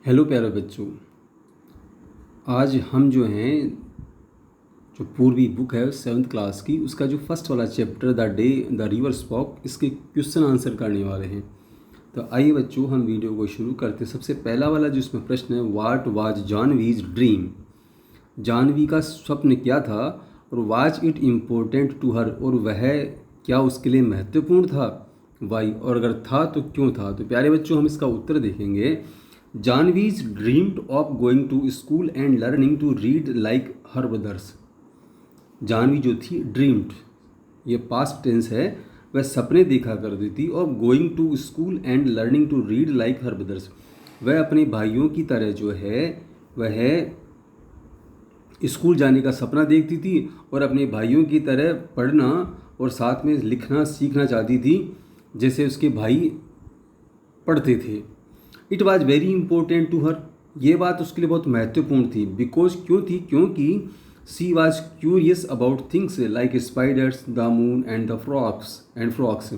Hello प्यारे बच्चों। आज हम जो हैं जो पूर्वी बुक है 7th क्लास की, उसका जो फर्स्ट वाला chapter the day the river spoke, इसके क्वेश्चन आंसर करने वाले हैं। तो आइए बच्चों, हम वीडियो को शुरू करते हैं। सबसे पहला वाला जो इसमें प्रश्न है, what was Janhavi's dream. Janhavi का स्वप्न क्या था और was it important to her, और वह क्या उसके लिए महत्वपूर्ण था, वाई, और अगर था तो क्यों था। तो प्यारे बच्चों, हम इसका उत्तर देखेंगे। Janvi's dreamed of going to school and learning to read like her brothers. Janvi जो थी, ड्रीम्ड, ये पास्ट टेंस है, वह सपने देखा करती थी। और going to school and learning to read like her brothers, वह अपने भाइयों की तरह जो है वह स्कूल जाने का सपना देखती थी और अपने भाइयों की तरह पढ़ना और साथ में लिखना सीखना चाहती थी जैसे उसके भाई पढ़ते थे। It was very important to her, ये बात उसके लिए बहुत महत्वपूर्ण थी। बिकॉज क्यों थी, क्योंकि she was curious about things like spiders, the moon and the frogs.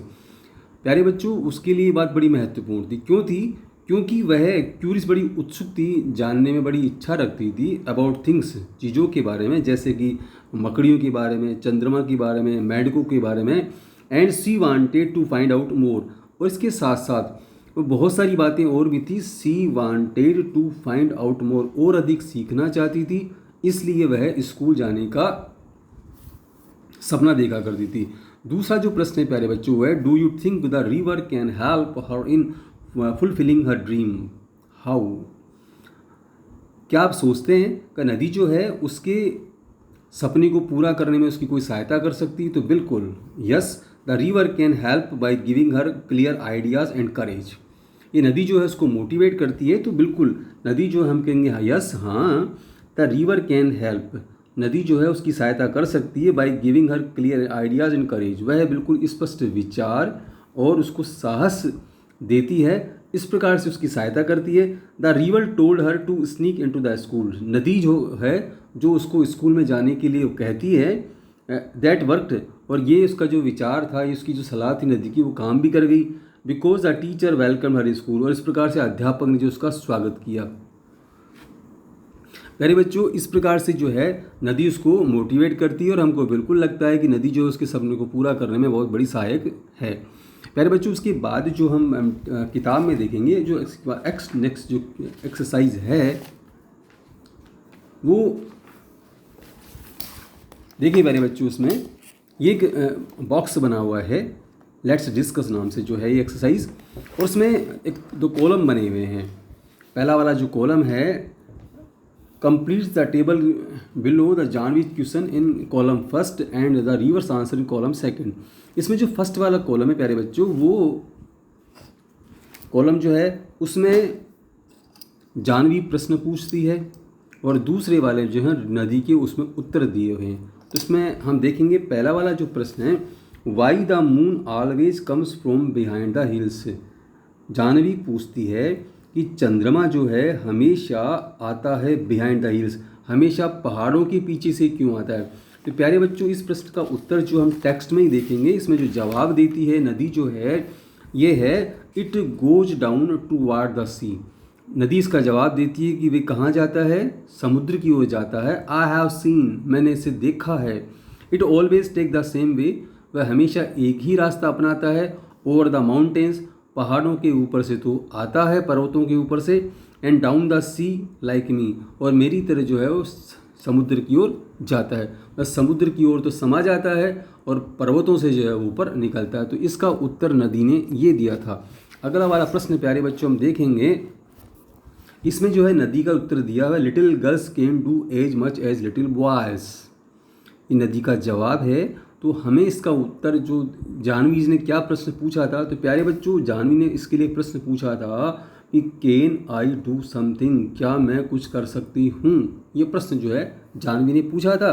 प्यारे बच्चों, उसके लिए ये बात बड़ी महत्वपूर्ण थी। क्यों थी? क्योंकि वह क्यूरियस, बड़ी उत्सुक थी, जानने में बड़ी इच्छा रखती थी अबाउट थिंग्स, चीज़ों के बारे में, जैसे कि मकड़ियों के बारे में, चंद्रमा के बारे में, मेंढकों के बारे में। And she wanted to find out more, और इसके साथ साथ वो बहुत सारी बातें और भी थी। She wanted to find out more, और अधिक सीखना चाहती थी, इसलिए वह स्कूल जाने का सपना देखा करती थी। दूसरा जो प्रश्न है प्यारे बच्चों, वो है do you think the river can help her in fulfilling her dream, how. क्या आप सोचते हैं कि नदी जो है उसके सपने को पूरा करने में उसकी कोई सहायता कर सकती है? तो बिल्कुल, yes, the river can help by giving her clear ideas and courage. ये नदी जो है उसको मोटिवेट करती है। तो बिल्कुल नदी जो हम कहेंगे यस, हाँ, द रिवर कैन हेल्प, नदी जो है उसकी सहायता कर सकती है by giving her clear ideas and courage, वह बिल्कुल स्पष्ट विचार और उसको साहस देती है, इस प्रकार से उसकी सहायता करती है। The river told her to sneak into the school, नदी जो है जो उसको स्कूल में जाने के लिए कहती है, दैट वर्कड, और ये उसका जो विचार था, ये उसकी जो सलाह थी नदी की, वो काम भी कर गई। Because the teacher welcome her school, और इस प्रकार से अध्यापक ने जो उसका स्वागत किया। प्यारे बच्चों, इस प्रकार से जो है नदी उसको मोटिवेट करती है, और हमको बिल्कुल लगता है कि नदी जो है उसके सपने को पूरा करने में बहुत बड़ी सहायक है। प्यारे बच्चों, उसके बाद जो हम किताब में देखेंगे, जो नेक्स्ट जो एक्सरसाइज है वो देखिए प्यारे बच्चों, उसमें ये एक बॉक्स बना हुआ है, लेट्स डिस्कस नाम से जो है ये एक्सरसाइज, और उसमें एक दो कॉलम बने हुए हैं। पहला वाला जो कॉलम है, complete the table below the Janvi's question in column first and the reverse answer in column second. इसमें जो फर्स्ट वाला कॉलम है प्यारे बच्चों, वो कॉलम जो है उसमें जानवी प्रश्न पूछती है, और दूसरे वाले जो हैं नदी के, उसमें उत्तर दिए हुए हैं। तो इसमें हम देखेंगे पहला वाला जो प्रश्न है, why the moon always comes from behind the hills. Janvi पूछती है कि चंद्रमा जो है हमेशा आता है बिहाइंड द हिल्स, हमेशा पहाड़ों के पीछे से क्यों आता है। तो प्यारे बच्चों, इस प्रश्न का उत्तर जो हम टेक्स्ट में ही देखेंगे। इसमें जो जवाब देती है नदी जो है, ये है it goes down toward the sea. नदी इसका जवाब देती है कि वे कहाँ जाता है, समुद्र की ओर जाता है। आई हैव सीन, मैंने इसे देखा है। It always take the same way, वह हमेशा एक ही रास्ता अपनाता है। ओवर द माउंटेन्स, पहाड़ों के ऊपर से तो आता है, पर्वतों के ऊपर से। And down the sea like me, और मेरी तरह जो है वो समुद्र की ओर जाता है। वह समुद्र की ओर तो समा जाता है और पर्वतों से जो है ऊपर निकलता है। तो इसका उत्तर नदी ने ये दिया था। अगला वाला प्रश्न प्यारे बच्चों हम देखेंगे, इसमें जो है नदी का उत्तर दिया हुआ, little girls can do as much as little boys. ये नदी का जवाब है। तो हमें इसका उत्तर, जो जानवी ने क्या प्रश्न पूछा था, तो प्यारे बच्चों जानवी ने इसके लिए प्रश्न पूछा था कि कैन आई डू समथिंग, क्या मैं कुछ कर सकती हूँ। ये प्रश्न जो है जानवी ने पूछा था,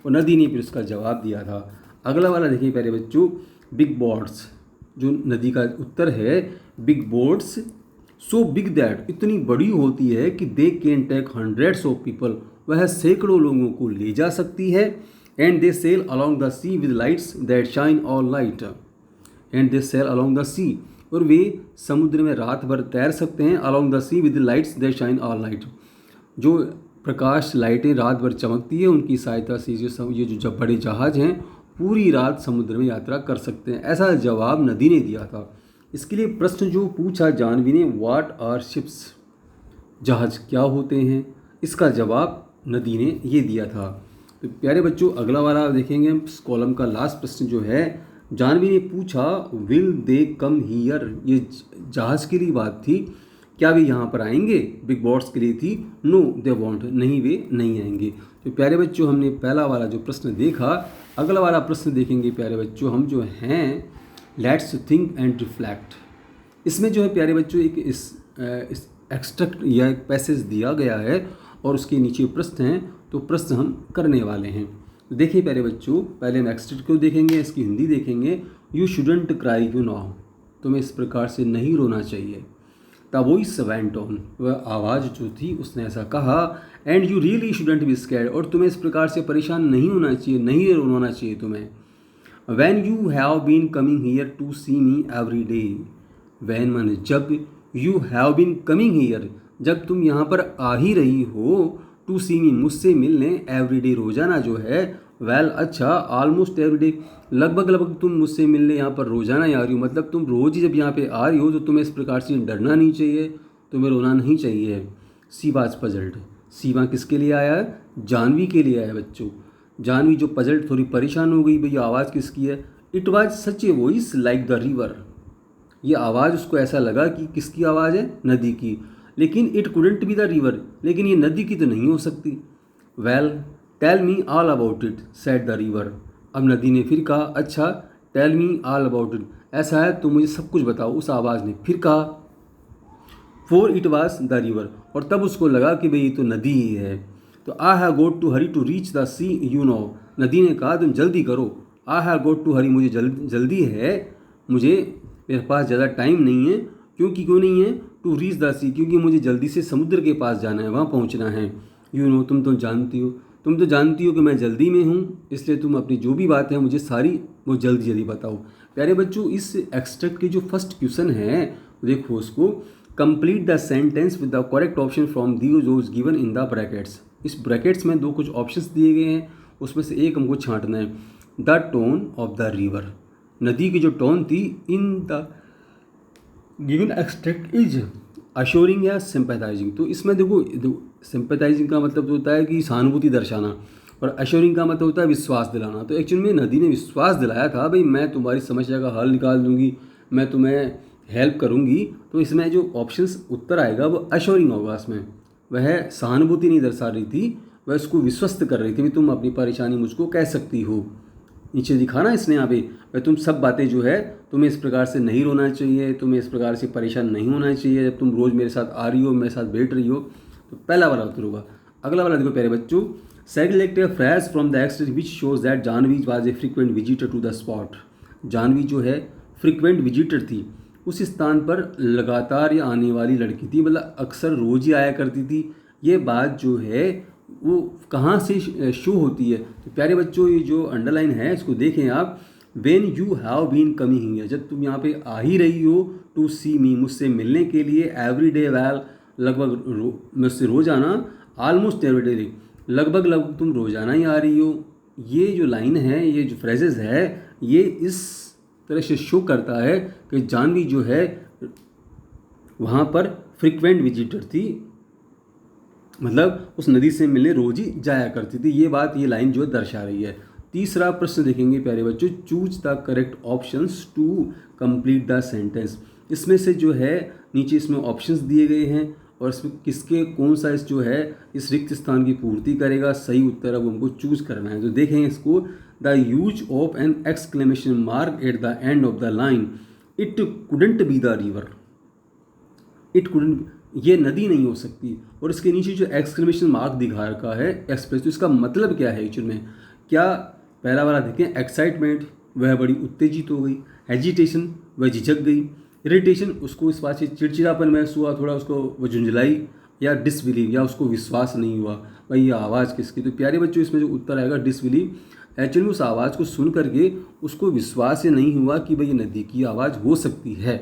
और नदी ने फिर उसका जवाब दिया था। अगला वाला देखिए प्यारे बच्चों, बिग बोट्स, जो नदी का उत्तर है, big boats so big that, इतनी बड़ी होती है कि they can take hundreds of people, वह सैकड़ों लोगों को ले जा सकती है। And they sail along the sea with lights that shine all night, and they sail along the sea, और वे समुद्र में रात भर तैर सकते हैं। Along the sea with lights they shine all night, जो प्रकाश लाइटें रात भर चमकती है उनकी सहायता से ये जो जब बड़े जहाज हैं पूरी रात समुद्र में यात्रा कर सकते हैं। ऐसा जवाब नदी ने दिया था। इसके लिए प्रश्न जो पूछा जानवी ने, व्हाट आर शिप्स, जहाज क्या होते हैं, इसका जवाब नदी ने ये दिया था। तो प्यारे बच्चों अगला वाला आप देखेंगे इस कॉलम का लास्ट प्रश्न जो है, जानवी ने पूछा विल दे कम हियर, ये जहाज के लिए बात थी, क्या वे यहाँ पर आएंगे, बिग बॉट्स के लिए थी। नो दे वॉन्ट, नहीं वे नहीं आएंगे। तो प्यारे बच्चों हमने पहला वाला जो प्रश्न देखा, अगला वाला प्रश्न देखेंगे प्यारे बच्चों हम जो हैं, लेट्स थिंक एंड रिफ्लेक्ट। इसमें जो है प्यारे बच्चों एक इस एक्सट्रैक्ट या एक पैसेज दिया गया है और उसके नीचे प्रश्न हैं, तो प्रश्न हम करने वाले हैं। तो देखिए प्यारे बच्चों, पहले हम एक्सट्रैक्ट को देखेंगे, इसकी हिंदी देखेंगे। You shouldn't cry you now, तुम्हें इस प्रकार से नहीं रोना चाहिए। द वॉइस वेंट ऑन, वह आवाज़ जो थी उसने ऐसा कहा। And you really shouldn't be scared, और तुम्हें इस प्रकार से परेशान नहीं होना चाहिए, नहीं रोना चाहिए तुम्हें। When you have been coming here to see me every day, when माने जब, you have been coming here, जब तुम यहाँ पर आ ही रही हो, टू सी मी मुझसे मिलने, एवरी डे रोज़ाना जो है, वेल अच्छा, ऑलमोस्ट एवरी डे लगभग तुम मुझसे मिलने यहाँ पर रोज़ाना ही आ रही हो, मतलब तुम रोज़ ही जब यहाँ पे आ रही हो तो तुम्हें इस प्रकार से डरना नहीं चाहिए, तुम्हें रोना नहीं चाहिए। सी वाज पजल्ड, सीवा किसके लिए आया है, जानवी के लिए आया है बच्चों। जानवी जो पजल्ड थोड़ी परेशान हो गई, भैया आवाज़ किसकी है। It was such a voice like the river, ये आवाज़ उसको ऐसा लगा कि किसकी आवाज़ है, नदी की। लेकिन it couldn't be the river, लेकिन ये नदी की तो नहीं हो सकती। Well tell me all about it said the river, अब नदी ने फिर कहा, अच्छा tell me all about it, ऐसा है तो मुझे सब कुछ बताओ। उस आवाज़ ने फिर कहा, for it was the river, और तब उसको लगा कि भाई ये तो नदी ही है। तो I have got to hurry to reach the sea you know, नदी ने कहा तुम जल्दी करो। आई हैव गोट टू हरी, मुझे जल्दी है, मुझे मेरे पास ज़्यादा टाइम नहीं है। क्योंकि क्यों नहीं है, टू रीच द सी, क्योंकि मुझे जल्दी से समुद्र के पास जाना है, वहाँ पहुँचना है। यू नो, तुम तो जानती हो कि मैं जल्दी में हूँ, इसलिए तुम अपनी जो भी बात है मुझे सारी वो जल्दी बताओ। प्यारे बच्चों इस एक्सट्रैक्ट की जो फर्स्ट क्वेश्चन है देखो उसको, complete the sentence with the correct option from those given in the brackets. इस ब्रैकेट्स में दो कुछ ऑप्शंस दिए गए हैं, उसमें से एक हमको छांटना है। The tone of the river, नदी की जो टोन थी in the given extract is assuring या सिंपैथाइजिंग। तो इसमें देखो सिंपैथाइजिंग का मतलब होता है कि सहानुभूति दर्शाना, और अश्योरिंग का मतलब होता है विश्वास दिलाना। तो एक्चुअली में नदी ने विश्वास दिलाया था, भाई मैं तुम्हारी समस्या का हल निकाल दूंगी, मैं तुम्हें हेल्प करूंगी। तो इसमें जो ऑप्शंस उत्तर आएगा वो अश्योरिंग होगा। इसमें वह सहानुभूति नहीं दर्शा रही थी, वह उसको विश्वस्त कर रही थी कि तुम अपनी परेशानी मुझको कह सकती हो। नीचे दिखा ना इसने यहाँ पे, भाई तुम सब बातें जो है, तुम्हें इस प्रकार से नहीं रोना चाहिए, तुम्हें इस प्रकार से परेशान नहीं होना चाहिए, जब तुम रोज़ मेरे साथ आ रही हो, मेरे साथ बैठ रही हो। तो पहला वाला उत्तर होगा। अगला वाला देखो प्यारे बच्चों, select a phrase from the extract which shows that Janvi was a frequent visitor to the spot. Janvi जो है फ्रीक्वेंट विजिटर थी, उस स्थान पर लगातार ये आने वाली लड़की थी, मतलब अक्सर रोज़ ही आया करती थी। ये बात जो है वो कहाँ से शो होती है। तो प्यारे बच्चों ये जो अंडरलाइन है इसको देखें आप, when you have been coming here, जब तुम यहाँ पे आ ही रही हो, टू सी मी, मुझसे मिलने के लिए, एवरी डे वेल, लगभग मुझसे रोज़ाना, ऑलमोस्ट एवरी डे, लगभग तुम रोज़ाना ही आ रही हो। ये जो लाइन है, ये जो फ्रेजेस है, ये इस तरह से शो करता है कि जानवी जो है वहाँ पर फ्रीक्वेंट विजिटर थी, मतलब उस नदी से मिलने रोज ही जाया करती थी। ये बात, ये लाइन जो दर्शा रही है। तीसरा प्रश्न देखेंगे प्यारे बच्चों, choose the correct options to complete the sentence. इसमें से जो है नीचे इसमें ऑप्शंस दिए गए हैं और इसमें किसके कौन सा इस जो है इस रिक्त स्थान की पूर्ति करेगा। सही उत्तर अब हमको चूज करना है। तो देखें इसको, the use of an exclamation mark at the end of the line, it couldn't be the river, it couldn't, ये नदी नहीं हो सकती। और इसके नीचे जो एक्सक्लेमेशन मार्क दिखा रखा है एक्सप्रेस, तो इसका मतलब क्या है एक्चुअल में। क्या पहला वाला देखें, एक्साइटमेंट, वह बड़ी उत्तेजित हो गई। हेजिटेशन, वह झिझक गई। इरिटेशन, उसको इस बात से चिड़चिड़ापन महसूस हुआ, थोड़ा उसको वो झुंझलाई। या डिसबिलीव, या उसको विश्वास नहीं हुआ, भाई ये आवाज़ किसकी। तो प्यारे बच्चों इसमें जो उत्तर आएगा डिसबिलीव। एक्चुअली उस आवाज़ को सुन करके उसको विश्वास ही नहीं हुआ कि भाई ये नदी की आवाज़ हो सकती है।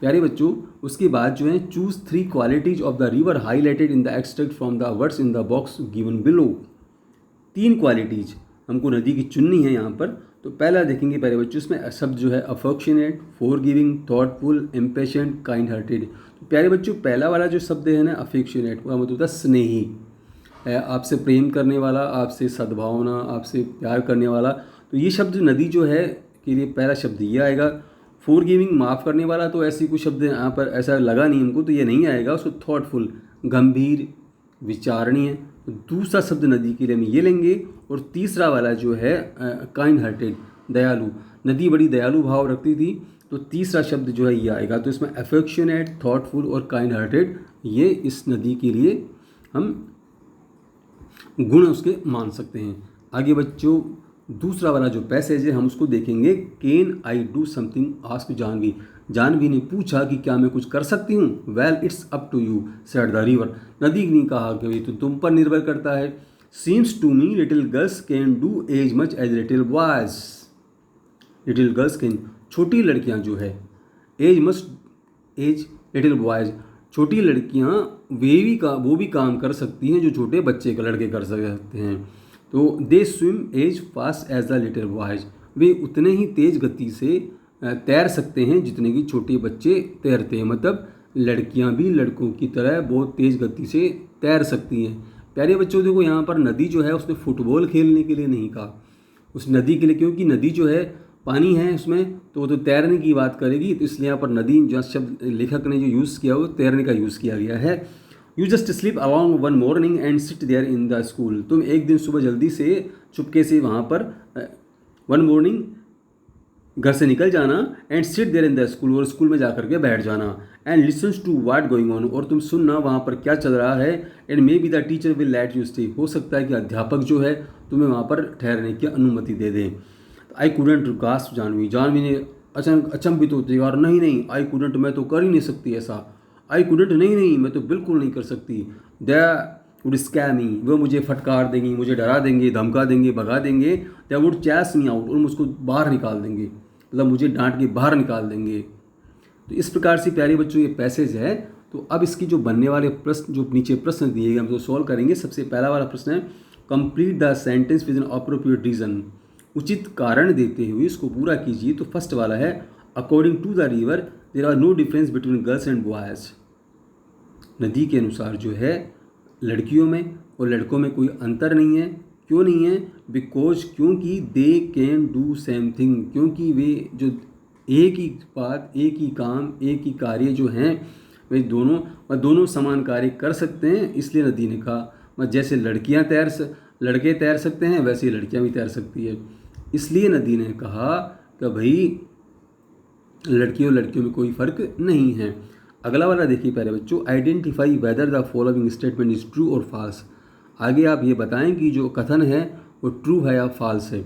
प्यारे बच्चों उसके बाद जो है choose 3 qualities of the river highlighted in the extract from the words in the box given below. 3 qualities हमको नदी की चुननी है यहाँ पर। तो पहला देखेंगे प्यारे बच्चों, इसमें शब्द जो है affectionate, forgiving, thoughtful, impatient, kind hearted. तो प्यारे बच्चों पहला वाला जो शब्द है ना अफेक्शनेट, का मतलब होता है स्नेही, आपसे प्रेम करने वाला, आपसे सद्भावना, आपसे प्यार करने वाला। तो ये शब्द नदी जो है के लिए पहला शब्द ये आएगा। फॉरगिविंग, माफ़ करने वाला, तो ऐसी कुछ शब्द यहाँ पर ऐसा लगा नहीं हमको, तो ये नहीं आएगा। उसको थॉटफुल, गंभीर, विचारणीय, तो दूसरा शब्द नदी के लिए हम ये लेंगे। और तीसरा वाला जो है काइंड हार्टेड, दयालु, नदी बड़ी दयालु भाव रखती थी, तो तीसरा शब्द जो है ये आएगा। तो इसमें अफेक्शनेट, थॉटफुल और काइंड हार्टेड ये इस नदी के लिए हम गुण उसके मान सकते हैं। आगे बच्चों दूसरा वाला जो पैसेज है हम उसको देखेंगे। Can I do something ask Janvi. Janvi ने पूछा कि क्या मैं कुछ कर सकती हूँ। Well it's up to you said the river. नदी ने कहा कि भाई तो तुम पर निर्भर करता है। Seems to me little girls can do as much as little boys. Little girls can, छोटी लड़कियाँ जो है, एज लिटिल बॉयज, छोटी लड़कियाँ वो भी काम कर सकती हैं जो छोटे बच्चे का लड़के कर सकते हैं। तो they swim as fast as the little boys. वे उतने ही तेज गति से तैर सकते हैं जितने कि छोटे बच्चे तैरते हैं। मतलब लड़कियां भी लड़कों की तरह बहुत तेज गति से तैर सकती हैं। प्यारे बच्चों देखो यहाँ पर नदी जो है उसने फुटबॉल खेलने के लिए नहीं कहा उस नदी के लिए, क्योंकि नदी जो है पानी है उसमें, तो वो तो तैरने की बात करेगी। तो इसलिए यहाँ पर नदी जो शब्द लेखक ने जो यूज़ किया वो तैरने का यूज़ किया गया है। You just slip along one morning and sit there in the school. तुम एक दिन सुबह जल्दी से चुपके से वहाँ पर वन मॉर्निंग घर से निकल जाना and sit there in the school, और स्कूल में जा करके बैठ जाना। And listens to what going on, और तुम सुनना वहाँ पर क्या चल रहा है। And maybe the teacher will let you stay, हो सकता है कि अध्यापक जो है तुम्हें वहाँ पर ठहरने की अनुमति दे दें। I couldn't gasp Janvi. Janvi ने अचंभित होते यार नहीं आई कुडंट, मैं तो कर ही नहीं सकती ऐसा। आई कुडंट नहीं मैं तो बिल्कुल नहीं कर सकती। दे वुड स्कैर मी, वो मुझे फटकार देंगी, मुझे डरा देंगे, धमका देंगे, भगा देंगे। They would chess me out, और मुझको बाहर निकाल देंगे, मतलब मुझे डांट के बाहर निकाल देंगे। तो इस प्रकार से प्यारे बच्चों ये पैसेज है। तो अब इसकी जो बनने वाले प्रश्न, जो नीचे प्रश्न दिए गए हम तो सॉल्व करेंगे। सबसे पहला वाला प्रश्न है complete the sentence with an appropriate reason. उचित कारण देते हुए इसको पूरा कीजिए। तो फर्स्ट वाला है according to the river there are no difference between girls and boys. नदी के अनुसार जो है लड़कियों में और लड़कों में कोई अंतर नहीं है। क्यों नहीं है? बिकॉज, क्योंकि they can do same thing, क्योंकि वे जो एक ही बात, एक ही काम, एक ही कार्य जो हैं वे दोनों समान कार्य कर सकते हैं। इसलिए नदी ने कहा जैसे लड़के तैर सकते हैं वैसे ही लड़कियां भी तैर सकती है। इसलिए नदी ने कहा कि भाई लड़कियों में कोई फ़र्क नहीं है। अगला वाला देखिए प्यारे बच्चों, identify whether the following statement is true और फॉल्स। आगे आप ये बताएं कि जो कथन है वो ट्रू है या फॉल्स है।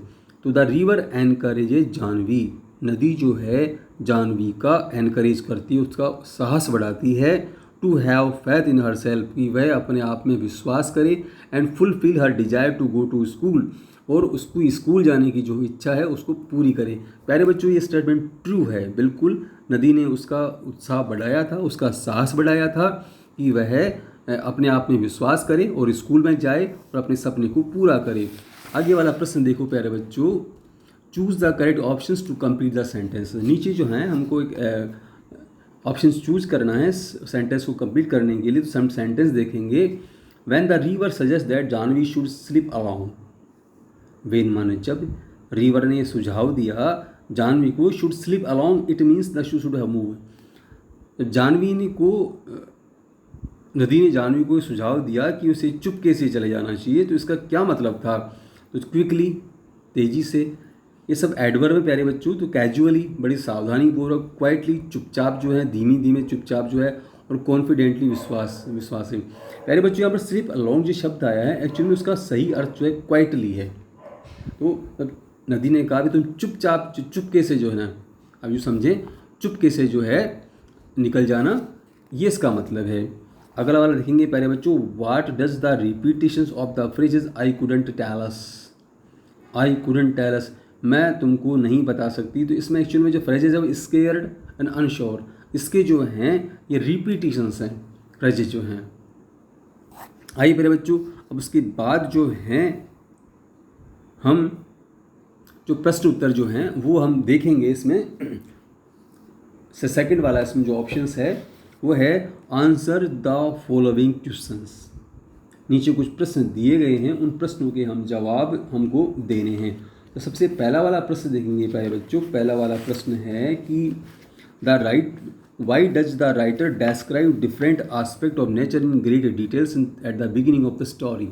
तो द रिवर एनकरेजेज जानवी, नदी जो है जानवी का एनकरेज करती है, उसका साहस बढ़ाती है। To have faith in herself, कि वह अपने आप में विश्वास करे। And fulfil her desire to go to school, और उसको स्कूल जाने की जो इच्छा है उसको पूरी करे। प्यारे बच्चों ये स्टेटमेंट ट्रू है, बिल्कुल नदी ने उसका उत्साह बढ़ाया था, उसका साहस बढ़ाया था कि वह अपने आप में विश्वास करे और स्कूल में जाए और अपने सपने को पूरा करे। आगे वाला प्रश्न देखो प्यारे बच्चों, choose the correct options to complete the sentence. नीचे जो है हमको एक ऑप्शंस चूज करना है सेंटेंस को कंप्लीट करने के लिए। तो हम सेंटेंस देखेंगे। When the river suggest that Janvi should slip along, when माने जब रिवर ने सुझाव दिया जानवी को should slip along, it means the should have move. नदी ने जानवी को सुझाव दिया कि उसे चुपके से चले जाना चाहिए। तो इसका क्या मतलब था? तो क्विकली, तेजी से, ये सब एडवर्ब है प्यारे बच्चों। तो कैजुअली, बड़ी सावधानी पूर्वक, क्वाइटली, चुपचाप जो है, धीमी धीमे चुपचाप जो है, और कॉन्फिडेंटली, विश्वास है। प्यारे बच्चों यहाँ पर सिर्फ अलोंग जो शब्द आया है एक्चुअली में उसका सही अर्थ जो है क्वाइटली है। तो नदी ने कहा भी तुम चुपके से जो है ना, अब यूँ समझें, चुपके से जो है निकल जाना, ये इसका मतलब है। अगला वाला देखेंगे प्यारे बच्चों, what does the repetitions of the phrases I couldn't tell us, मैं तुमको नहीं बता सकती। तो इसमें एक्चुअल में जो फ्रेजेस है वो स्केयर्ड एंड अनश्योर, इसके जो हैं ये रिपीटिशंस हैं, रजे जो हैं। आइए प्यारे बच्चों, अब उसके बाद जो हैं हम जो प्रश्न उत्तर जो हैं वो हम देखेंगे। इसमें से सेकंड वाला इसमें जो ऑप्शंस है वो है आंसर द फॉलोइंग क्वेश्चंस। नीचे कुछ प्रश्न दिए गए हैं, उन प्रश्नों के हम जवाब हमको देने हैं। तो सबसे पहला वाला प्रश्न देखेंगे प्यारे बच्चों। पहला वाला प्रश्न है कि why does the writer describe different aspect of nature in great details at the beginning of the story.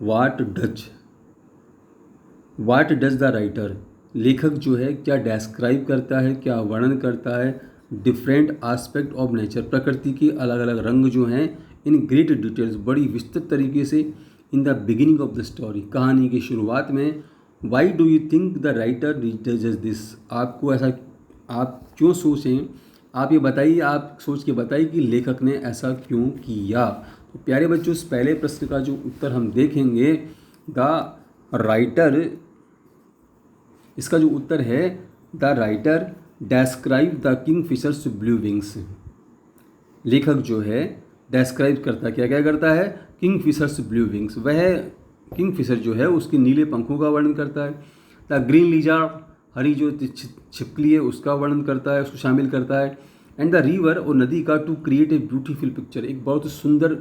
What does the writer, लेखक जो है क्या डिस्क्राइब करता है, क्या वर्णन करता है डिफरेंट आस्पेक्ट ऑफ नेचर, प्रकृति के अलग अलग रंग जो हैं इन ग्रेट डिटेल्स, बड़ी विस्तृत तरीके से, in the beginning of the story, कहानी की शुरुआत में। Why do you think the writer does this, आपको ऐसा, आप क्यों सोचें, आप ये बताइए, आप सोच के बताइए कि लेखक ने ऐसा क्यों किया। तो प्यारे बच्चों, इस पहले प्रश्न का जो उत्तर हम देखेंगे, द राइटर, इसका जो उत्तर है the writer describe the kingfishers blue wings. लेखक जो है डिस्क्राइब करता है, क्या क्या करता है, किंगफिशर्स ब्लू विंग्स, वह किंगफिशर जो है उसके नीले पंखों का वर्णन करता है। द ग्रीन लिजार्ड, हरी जो छिपकली है उसका वर्णन करता है, उसको शामिल करता है। एंड द रिवर, और नदी का, to create a beautiful picture, एक बहुत सुंदर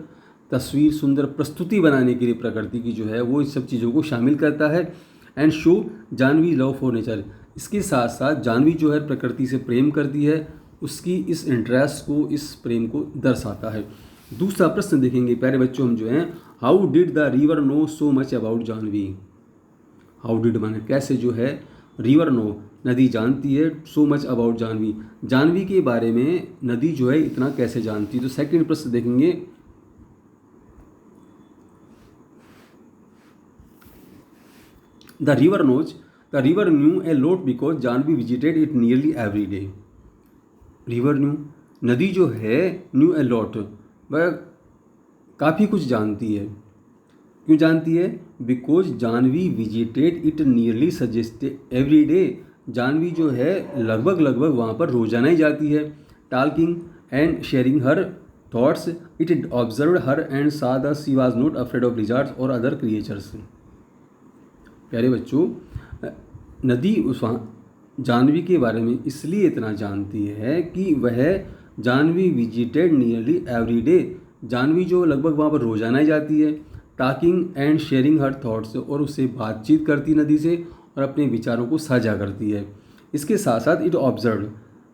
तस्वीर, सुंदर प्रस्तुति बनाने के लिए प्रकृति की जो है वो इस सब चीज़ों को शामिल करता है। And show Janvi love for nature, इसके साथ साथ जानवी जो है प्रकृति से प्रेम करती है, उसकी इस इंटरेस्ट को, इस प्रेम को दर्शाता है। दूसरा प्रश्न देखेंगे प्यारे बच्चों हम जो हैं, how did the river know so much about Janvi. How did माने कैसे जो है, रिवर नो, नदी जानती है, so much about Janvi, Janvi के बारे में नदी जो है इतना कैसे जानती है। तो सेकंड प्रश्न देखेंगे, the river knew a lot because Janvi visited it nearly every day. River knew, नदी जो है, न्यू ए लॉट, वह काफ़ी कुछ जानती है। क्यों जानती है, because Janvi visited it nearly suggested every day, Janvi जो है लगभग वहाँ पर रोजाना ही जाती है। Talking and sharing her thoughts, it observe her and saw the she was not afraid of lizards और अदर क्रिएचर्स। प्यारे बच्चों, नदी उस जानवी के बारे में इसलिए इतना जानती है कि वह Janvi visited nearly every day, Janvi जो लगभग वहाँ पर रोजाना ही जाती है। Talking and sharing her thoughts, और उससे बातचीत करती नदी से और अपने विचारों को साझा करती है। इसके साथ साथ इट ऑब्जर्व,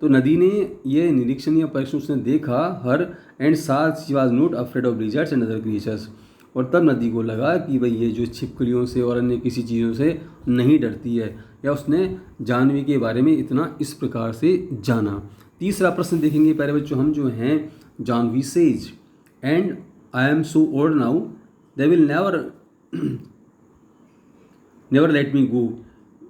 तो नदी ने ये निरीक्षण या परीक्षण उसने देखा, हर एंड साथ she was not afraid of lizards and other creatures, और तब नदी को लगा कि भाई ये जो छिपकलियों से और अन्य किसी चीज़ों से नहीं डरती है, या उसने जानवी के बारे में इतना इस प्रकार से जाना। तीसरा प्रश्न देखेंगे प्यारे बच्चों हम जो हैं, Janhvi says and I am so old now they will never let me go,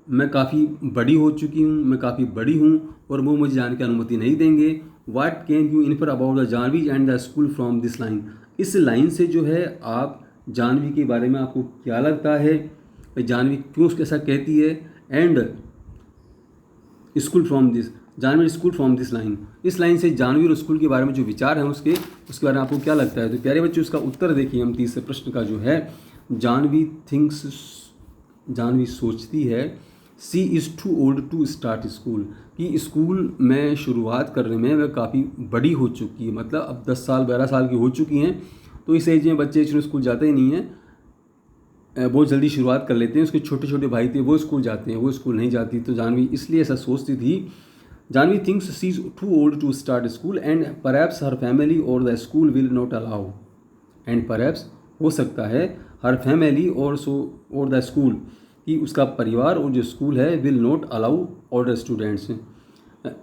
मैं काफ़ी बड़ी हो चुकी हूँ, मैं काफ़ी बड़ी हूँ और वो मुझे जाने की अनुमति नहीं देंगे। What can you infer about the Janvi and the school from this line, इस लाइन से जो है आप जानवी के बारे में आपको क्या लगता है, जानवी क्यों ऐसा कहती है। And school from this, Janvi school from this line, इस लाइन से जानवी और स्कूल के बारे में जो विचार हैं उसके बारे में आपको क्या लगता है। तो प्यारे बच्चों, इसका उत्तर देखिए हम तीसरे प्रश्न का जो है, जानवी थिंक्स, जानवी सोचती है, she is too old to start school, कि स्कूल में शुरुआत करने में वह काफ़ी बड़ी हो चुकी है, मतलब अब 10 साल 12 साल की हो चुकी हैं। तो इस एज में बच्चे स्कूल जाते ही नहीं हैं, बहुत जल्दी शुरुआत कर लेते हैं। उसके छोटे छोटे भाई थे वो स्कूल जाते हैं, वो स्कूल नहीं जाती। तो जानवी इसलिए ऐसा सोचती थी। Janhvi thinks she is too old to start school and perhaps her family और the school will not allow, and perhaps हो सकता है हर फैमिली और द स्कूल, कि उसका परिवार और जो स्कूल है will not allow all the students,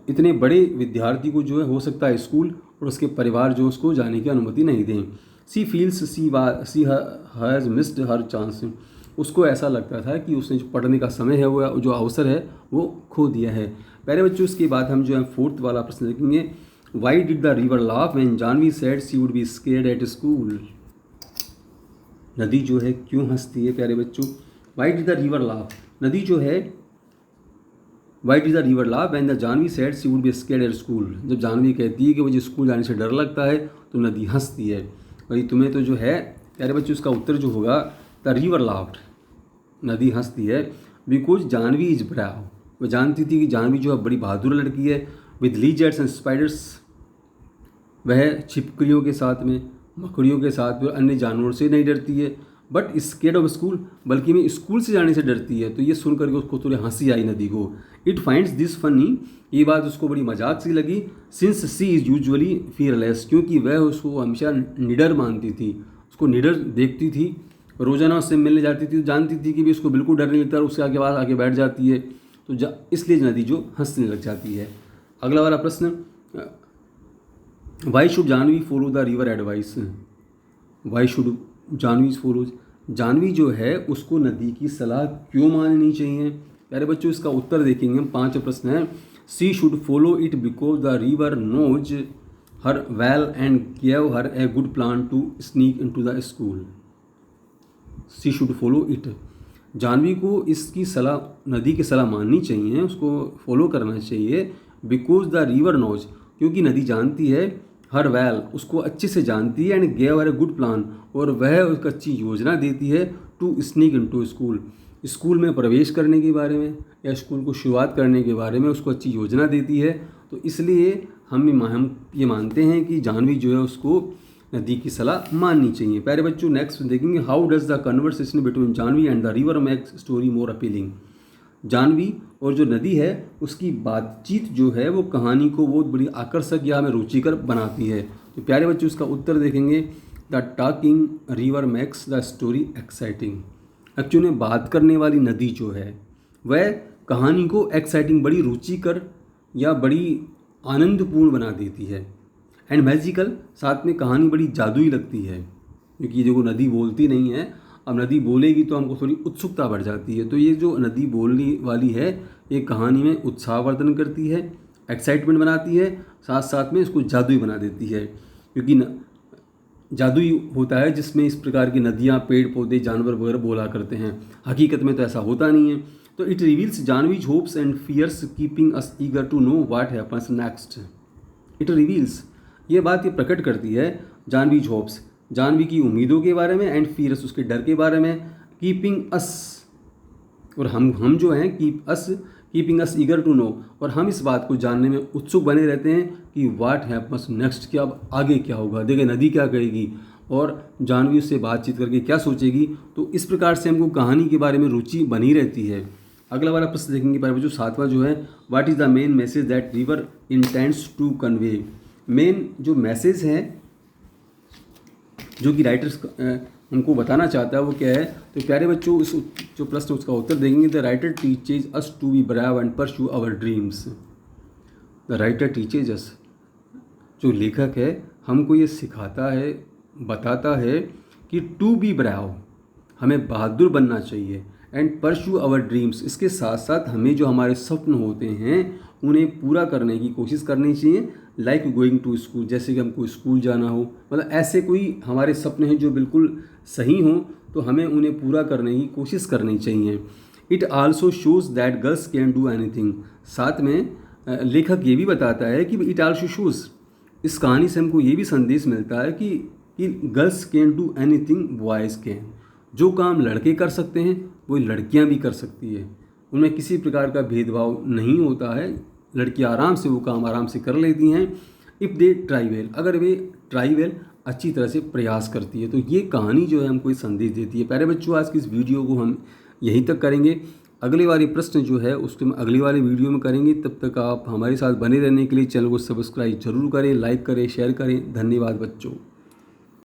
इतने बड़े विद्यार्थी को जो है हो सकता है स्कूल और उसके परिवार जो उसको जाने की अनुमति नहीं दें। She feels she has missed her chance, उसको ऐसा लगता था कि उसने जो पढ़ने का समय है वो जो अवसर है वो खो दिया है। पहले बच्चों, इसके बाद हम जो है फोर्थ वाला प्रश्न देखेंगे, why did the river laugh when Janvi said she would be scared at school, नदी जो है क्यों हंसती है प्यारे बच्चों। Why did the river laugh, नदी जो है why did the river laugh when the Janvi said she would be scared at school. जब जानवी कहती है कि मुझे स्कूल जाने से डर लगता है तो नदी हंसती है। भाई तुम्हें तो जो है प्यारे बच्चों इसका उत्तर जो होगा द रिवर लाफ्ड, नदी हंसती है, बिकॉज जानवी इज ब्राव। वह जानती थी कि जानवी जो है बड़ी बहादुर लड़की है। विद लीजर्ड्स एंड स्पाइडर्स, वह छिपकलियों के साथ में, मकड़ियों के साथ में, अन्य जानवरों से नहीं डरती है। बट स्केर्ड ऑफ स्कूल, बल्कि मैं स्कूल से जाने से डरती है। तो ये सुन करके उसको थोड़ी हंसी आई नदी को। इट फाइंड्स दिस फनी, ये बात उसको बड़ी मजाक सी लगी। Since she is usually fearless, क्योंकि वह उसको हमेशा निडर मानती थी, उसको निडर देखती थी, रोज़ाना उससे मिलने जाती थी तो जानती थी कि भी उसको बिल्कुल डर नहीं लगता और उसके आगे बाद आगे बैठ जाती है। तो इसलिए नदी जो हंसने लग जाती है। अगला वाला प्रश्न, why should Janvi follow the river advice. Why should Janvi follow, Janvi जो है उसको नदी की सलाह क्यों माननी चाहिए। प्यारे बच्चों इसका उत्तर देखेंगे हम। 5 प्रश्न है। She should follow it because the river knows her well and give her a good plan to sneak into the school. She should follow it, Janhvi को इसकी सलाह, नदी की सलाह माननी चाहिए, उसको फॉलो करना चाहिए। बिकॉज द रिवर नोज, क्योंकि नदी जानती है, हर वेल, उसको अच्छे से जानती है, and give her a good plan, और वह एक अच्छी योजना देती है, to sneak into school, school में प्रवेश करने के बारे में या स्कूल को शुरुआत करने के बारे में उसको अच्छी योजना देती है। तो इसलिए हम ये मानते हैं कि जानवी जो है उसको नदी की सलाह माननी चाहिए। प्यारे बच्चों नेक्स्ट देखेंगे, how does the conversation between Janvi and the river make story more appealing. जानवी और जो नदी है उसकी बातचीत जो है वो कहानी को बहुत बड़ी आकर्षक या हमें रुचिकर बनाती है। तो प्यारे बच्चों इसका उत्तर देखेंगे, the talking river makes the story exciting. Actually बात करने वाली नदी जो है वह कहानी को एक्साइटिंग, बड़ी रुचिकर या बड़ी आनंदपूर्ण बना देती है। एंड मैजिकल, साथ में कहानी बड़ी जादुई लगती है, क्योंकि जो नदी बोलती नहीं है, अब नदी बोलेगी तो हमको थोड़ी उत्सुकता बढ़ जाती है। तो ये जो नदी बोलने वाली है ये कहानी में उत्साहवर्धन करती है, एक्साइटमेंट बनाती है, साथ साथ में इसको जादुई बना देती है। क्योंकि जादुई होता है जिसमें इस प्रकार की नदियाँ, पेड़ पौधे, जानवर वगैरह बोला करते हैं। हकीकत में तो ऐसा होता नहीं है। तो it reveals Janhvi's hopes and fears keeping us eager to know what happens next. It reveals, ये बात ये प्रकट करती है जानवीज होप्स, जानवी की उम्मीदों के बारे में, एंड फियर्स, उसके डर के बारे में, कीपिंग अस, और हम जो हैं keeping us eager to know, और हम इस बात को जानने में उत्सुक बने रहते हैं कि व्हाट हैपन्स नेक्स्ट, क्या अब आगे क्या होगा, देखिए नदी क्या करेगी और जानवी उससे बातचीत करके क्या सोचेगी। तो इस प्रकार से हमको कहानी के बारे में रुचि बनी रहती है। अगला वाला प्रश्न देखेंगे प्यारे बच्चों, 7वां जो है, what is the main message that river intends to convey. Main जो मैसेज है जो कि राइटर्स उनको बताना चाहता है वो क्या है। तो प्यारे बच्चों इस जो प्रश्न उसका उत्तर देंगे, the writer teaches us to be brave and pursue our dreams. The writer teaches us, जो लेखक है हमको ये सिखाता है, बताता है कि टू बी ब्राव, हमें बहादुर बनना चाहिए, एंड परस्यू आवर ड्रीम्स, इसके साथ साथ हमें जो हमारे स्वप्न होते हैं उन्हें पूरा करने की कोशिश करनी चाहिए। लाइक गोइंग टू स्कूल, जैसे कि हमको स्कूल जाना हो, मतलब ऐसे कोई हमारे सपने हैं जो बिल्कुल सही हों तो हमें उन्हें पूरा करने की कोशिश करनी चाहिए। It also shows that girls can do anything, साथ में लेखक ये भी बताता है कि इट आल्सो शोज़, इस कहानी से हमको ये भी संदेश मिलता है कि girls can do anything boys can, जो काम लड़के कर सकते हैं वो लड़कियां भी कर सकती है, उनमें किसी प्रकार का भेदभाव नहीं होता है, लड़कियां आराम से वो काम आराम से कर लेती हैं। इफ़ दे ट्राई वेल, अगर वे ट्राई वेल, अच्छी तरह से प्रयास करती है। तो ये कहानी जो है हमको एक संदेश देती है। प्यारे बच्चों आज की इस वीडियो को हम यहीं तक करेंगे, अगले वाले प्रश्न जो है उसको हम अगली वाले वीडियो में करेंगे। तब तक आप हमारे साथ बने रहने के लिए चैनल को सब्सक्राइब जरूर करें, लाइक करें, शेयर करें। धन्यवाद बच्चों।